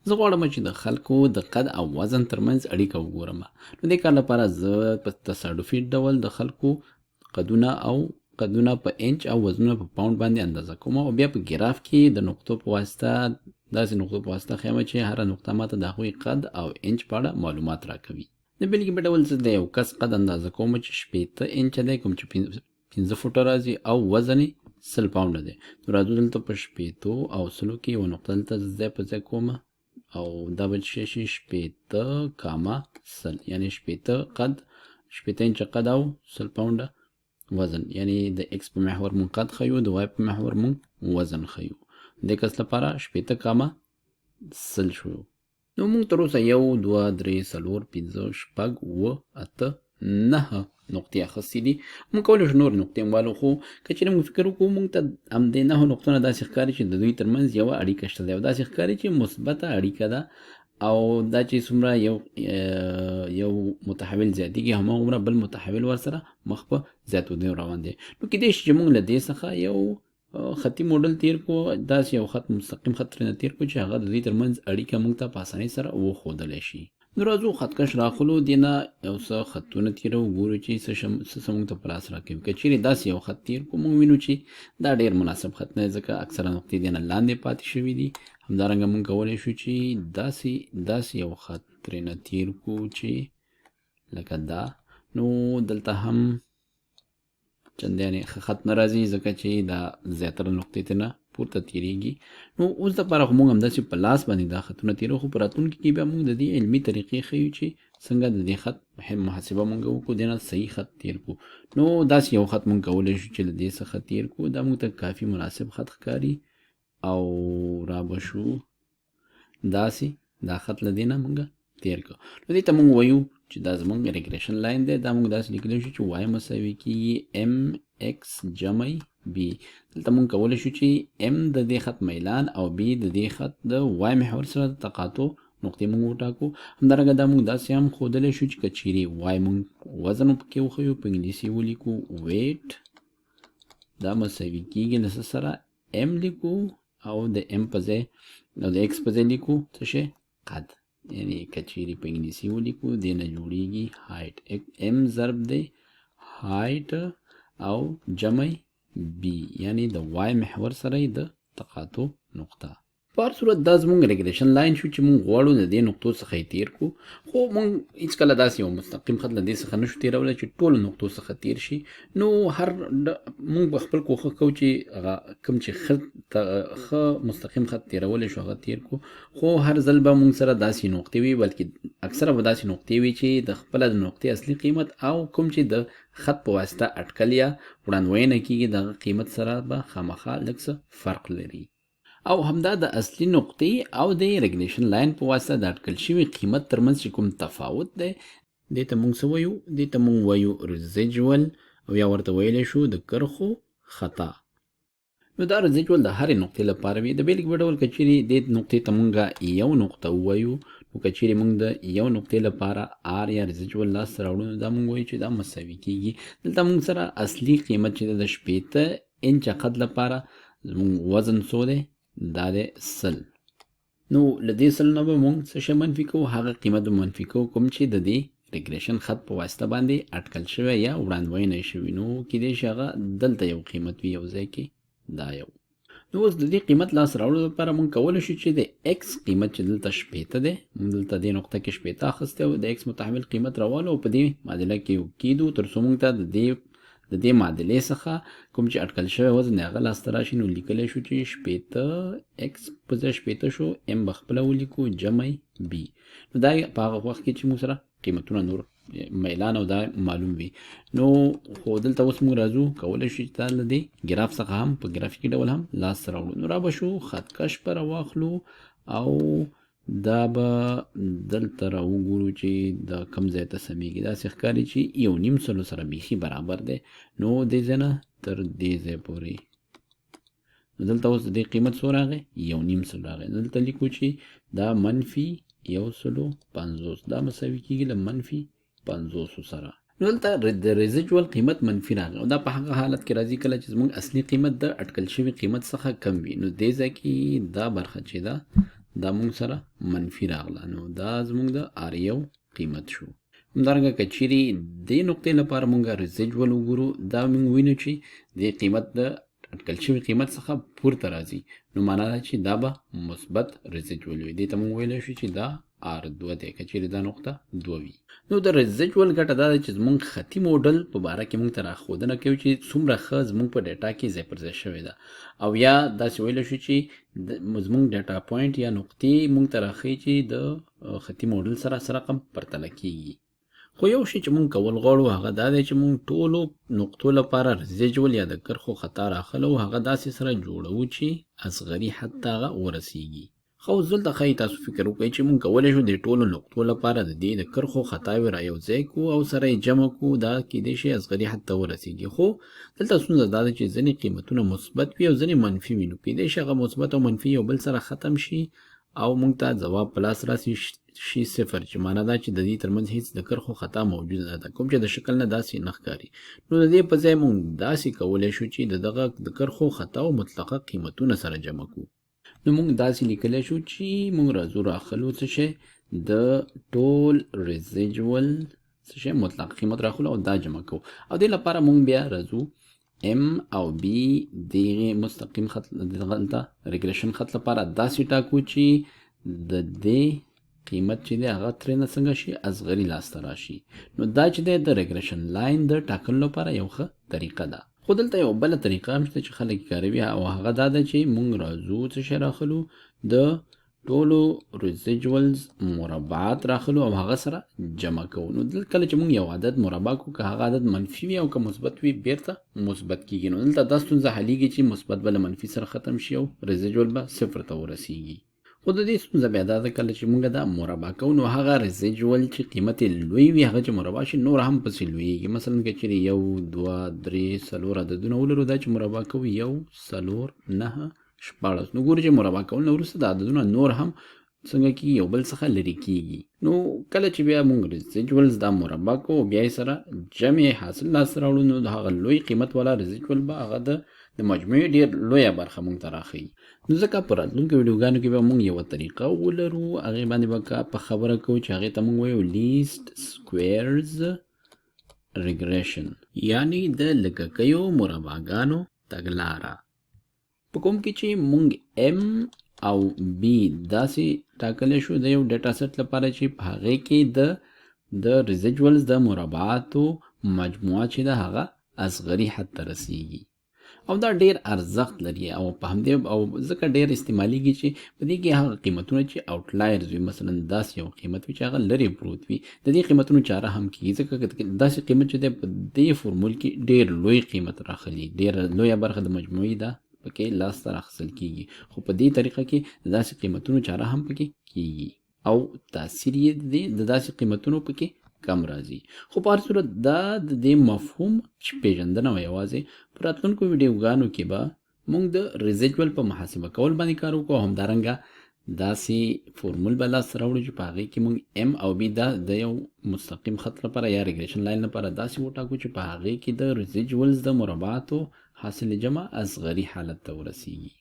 زه غواړم چې د خلکو د قد او وزن ترمنځ اړیکه وګورم. نو دې کار لپاره زه په تصادفي ډول د خلکو قدونه په انچ او وزنونه په پاوند باندې اندازه کوم او بیا په ګراف کې د نقطو په واسطه ښیم چې هره نقطه ماته د هغوی قد او انچ په اړه معلومات راکوي. د بېلګې په ډول زه د یو کس قد اندازه کوم چې 80 انچه دی، کوم چې 15 فوټه راځي او وزن یې 100 پاونډه دی. نو راځو دلته په 80 او 100 کې یوه نقطه دلته ځای په ځای کوم او دا به شي 80,100 یعنې 80 انچه قد او 100 پاونډه وزن، یعنی د ایکس په محور مونږ قد ښیو، د وای په محور مونږ وزن ښیو. د کس لپاره 80,100 شو. نو مونږ تر اوسه 1 2 3 4 5 6 7 8 9 نقطې اخیستې دي. مونږ کولی شو نور نقطې والو، خو که چېرې مونږ فکر وکړو مونږ ته همدې 9 نقطونه داسې ښکاري چې د دوی ترمنځ یوه اړیکه شته دی او داسې ښکاري چې مثبته اړیکه ده، او دا چې څومره یو متحول زیاتېږي هماغومره بل متحول ورسره مخ په زیاتېدو روان دی. نو کیدای شي چې مونږ له دې څخه یو خطي موډل تیر کو، داسې یو مستقیم خط ترېنه تیر کو چې هغه د دوی ترمنځ اړیکه مونږ ته په اسانۍ سره وښودلی شي. نو راځو خطکش راخلو، دې نه یو څه خطونه تیرو، ګورو چې څه مونږ ته په لاس راکوي. که چیرې داسې یو خط تیر کو مونږ وینو چې دا ډېر مناسب خط نه دی، ځکه اکثره نقطې دې نه لاندې پاتې شوي دي. همدارنګه مونږ کولی شو چې داسې یو خط ترېنه تیر کو چې لکه دا. نو دلته هم چندانې ښه خط نه راځي ځکه چې دا زیاتره نقطې ترېنه پورته تیریږي. نو اوس دپاره خو مونږ همداسې په لاس باندې دا خطونه تیرو، خو په راتلونکي کې بیا مونږ د دې علمي طریقې ښیو چې څنګه د دې خط محاسبه مونږ وکړو، دې نه صحیح خط تیر کړو. نو داسې یو خط مونږ کولی شو چې له دې څخه تیر کړو، دا مونږ ته کافي مناسب خط ښکاري او را به شو داسې دا خط له دې نه مونږ تیر کړو. نو دې ته مونږ وایو چې دا زمونږ ریګریشن لاین دی. دا مونږ داسې لیکلی شو چې وای مساوي کېږي mx جمع b. دلته مونږ کولی شو چې m د دې خط میلان او b د دې خط د وای محور سره د تقاطع نقطې مونږ وټاکو. همدارنګه دا مونږ داسې هم ښودلی شو چې که چیرې وای مونږ وزن پکې وښیو، په انګلیسي ولیکو ویټ، دا مساوي کېږي له څه سره m لیکو او د m په ځای او د x په ځای لیکو څه شی قد، یعنی که چیرې په انګلیسي ولیکو دې نه جوړیږي هایټ. m ضرب دی هایټ او جمع بی، یعنی د وای محور سره د تقاطع نقطه. په هر صورت دا زمونږ ریګریشن لاین شو چې مونږ غواړو د دې نقطو څخه یې تیر کړو، خو مونږ هېڅکله داسې یو مستقیم خط له دې څخه نشو تیرولی چې ټولو نقطو څخه تیر شي. نو مونږ به خپل کوښښ کوو چې هغه کوم چې ښه مستقیم خط تیرولی شو هغه تیر کړو، خو هر ځل به مونږ سره داسې نقطې وي، بلکې اکثره به داسې نقطې وي چې د خپله د نقطې اصلي قیمت او کوم چې د خط په واسطه اټکل یا وړاندوینه کېږي د هغه قیمت سره به خامخا لږ څه فرق لري. او همدا د اصلي نقطې او د ریګریشن لاین په واسطه د اټکل شوي قیمت ترمنځ چې کوم تفاوت دی، دې ته مونږ څه وایو؟ دې ته مونږ وایو ریزیجول او یا ورته ویلی شو د کرښو خطا. نو دا ریزیجول د هرې نقطې لپاره وي. د بېلګې په ډول که چیرې دې نقطې ته مونږ یو نقطه ووایو، نو که چیرې مونږ د یو نقطې لپاره آر یا ریزیجول لاسته راوړو، نو دا مونږ وایو چې دا مساوي کېږي. دلته مونږ سره اصلي قیمت چې د 80 انچه قد لپاره زمونږ وزن څو دی؟ دا دی 100. نو له دې 100 نه به مونږ څه شی منفي کوو؟ هغه قیمت به منفي کوو کوم چې د دې ریګریشن خط په واسطه باندې اټکل شوی یا وړاندوینه شوي. نو کېدای شي هغه دلته یو قیمت وي، یو ځای کې دا یو. نو اوس د دې قیمت لاس راوړلو لپاره مونږ کولی شو چې د ایکس قیمت چې دلته 80 دی، مونږ دلته دې نقطه کې 80 اخیستی او د ایکس متحمل قیمت راوالو او په دې معادله کې کېدو تر څو مونږ ته د دې معادلې څخه کوم چې اټکل شوی وزن هغه لاسته راشي. نو لیکلی شو چې 80 ایکس په ځای 80 شو، ام به خپله ولیکو جمع بي. نو دا په هغه وخت کې چې موږ سره قیمتونه نور میلان او دا معلوم وي. نو خو دلته اوس موږ راځو کولی شو چې دا له دې ګراف څخه هم په ګرافیکي ډول هم لاسته راوړو. نو را به شو خطکش به راواخلو او دا به دلته راوګورو چې د کم ځای ته سمیږي. داسې ښکاري چې 1.5 سره بیخي برابر دی. نو دې ځای نه تر دې ځای پورې نو دلته اوس د دې قیمت څو راغی؟ 1.5 راغی. دلته لیکو چې دا منفي 150 دا مساوي کېږي له منفي 50 سره. نو دلته د ریزیجوال قیمت منفي راغی او دا په هغه حالت کې راځي کله چې زموږ اصلي قیمت د اټکل شوي قیمت څخه کم وي. نو دې ځای کې دا برخه چې ده دا مونږ سره منفي راغله، نو دا زمونږ د آر یو قیمت شو. همدارنګه که چیرې دې نقطې لپاره مونږ ریزیجول وګورو، دا مونږ وینو چې دې قیمت د اټکل شوي قیمت څخه پورته راځي، نو معنا ده چې دا به مثبت ریزیجول وي. دې ته مونږ ویلی شو چې دا آر دوه دی که چیرې دا نقطه دوه وي. نو د ریزیجول ګټه دا ده چې زمونږ خطي موډل په باره کې مونږ ته راښودنه کوي چې څومره ښه زمونږ په ډیټا کې ځای پر ځای شوې ده، او یا داسې ویلی شو چې زمونږ ډیټا پوینټ یا نقطې مونږ ته راښیي چې د خطي موډل سره څه رقم پرتله کیږي. خو یو شی چې مونږ کول غواړو هغه دا دی چې مونږ ټولو نقطو لپاره ریزیجول یا د کرښو خطا راخلو، هغه داسې سره جوړو چې اصغري حد ته هغه ورسیږي. خو اوس دلته ښایي تاسو فکر وکړئ چې مونږ کولی شو د ټولو نقطو لپاره د دې د کرښو خطاوې را یو ځای کړو او سره یې جمع کړو، دا کیدای شي اصغري حد ته ورسیږي. خو دلته ستونزه دا ده چې ځینې قیمتونه مثبت وي او ځینې منفي وي، نو کیدای شي هغه مثبت او منفي یو بل سره ختم شي او مونږ ته ځواب په لاس راسي شي صفر، چې معنا دا چې د دې ترمنځ هیڅ د کرښو خطا موجود نه ده، کوم چې د شکل نه داسې نه ښکاري. نو د دې په ځای مونږ داسې کولی شو چې دغه د کرښو خطا او مطلقه قیمتونه سره جمع کړو. نو مونږ داسې لیکلی شو چې مونږ راځو راخلو څه شی د ټول ریزیجول څه شی مطلق قیمت راخلو او دا جمع کوو، او دې لپاره مونږ بیا راځو ام او بی دغه مستقیم خط دلته ریګریشن خط لپاره داسې ټاکو چې د دې قیمت چې دی هغه ترېنه څنګه شي اصغري لاسته راشي. نو دا چې دی د ریګریشن لاین د ټاکلو لپاره یو ښه طریقه ده. خو دلته یو بله طریقه هم شته چې خلک یې کاروي، او هغه دا ده چې مونږ راځو څه شی راخلو د ټولو ریزیجولز مربعات راخلو او هغه سره جمع کوو. نو دلته کله چې مونږ یو عدد مربع کوو، که هغه عدد منفي وي او که مثبت وي بیرته مثبت کیږي، نو دلته دا ستونزه حلیږي چې مثبت به له منفي سره ختم شي او ریزیجول به صفر ته ورسیږي. خو د دې ستونزه بیا دا ده کله چې مونږ دا مربع کوو، نو هغه ریزیجول چې قیمت یې لوی وي هغه چې مربع شي نور هم پسې لویږي. مثلا که چیرې 1 2 3 4 عددونه ولرو، دا چې مربع کوو 1 4 9 14، نو ګورو چې مربع کول نه وروسته د عددونه نور هم څنګه کیږي یو بل څخه لرې کیږي. نو کله چې بیا مونږ ریزیجولز دا مربع کوو بیا یې سره جمع حاصل لاسته راوړو، نو د هغه لوی قیمت والا ریزیجول به هغه د مجموعې ډېر لویه برخه مونږ ته راښیي. نو ځکه په راتلونکو ویډیوګانو کې به مونږ یوه طریقه ولرو، هغې باندې به په خبره کوو چې هغې ته مونږ وایو لیست سکویرز ریګریشن، یعنی د لککیو مربعګانو تګلاره، په کوم کې چې مونږ ام او بی داسې ټاکلی شو د یو ډیټا سیټ لپاره چې په هغې کې د ریزیجولز د مربعاتو مجموعه چې ده هغه اصغري حد ته رسیږي، او دا ډیر ارزښت لري او په همدې او ځکه ډیر استعمالیږي چې په دې کې هغه قیمتونه چې آوټلایرز وي، مثلا داسې یو قیمت وي چې هغه لرې پروت وي، د دې قیمتونو چاره هم کیږي، ځکه داسې قیمت چې دی په دې فورمول کې ډیر لوی قیمت راخلي، ډیر لویه برخه د مجموعې ده پکې لاسته راخیستل کیږي. خو په دې طریقه کې د داسې قیمتونو چاره هم پکې کیږي او تاثیر یې د داسې قیمتونو پکې کم راځي. خو په هر صورت دا د دې مفهوم چې پیژندنه وه، یوازې په راتلونکو ویډیوګانو کې به موږ د ریزیجول په محاسبه کول باندې کار وکړو، او همدارنګه داسې فورمول به لاسته راوړو چې په هغې کې موږ ام او بی دا د یو مستقیم خط لپاره یا ریګریشن لاین لپاره داسې وټاکو چې په هغې کې د ریزیجولز د مربعاتو حاصل جمع اصغري حالت ته ورسیږي.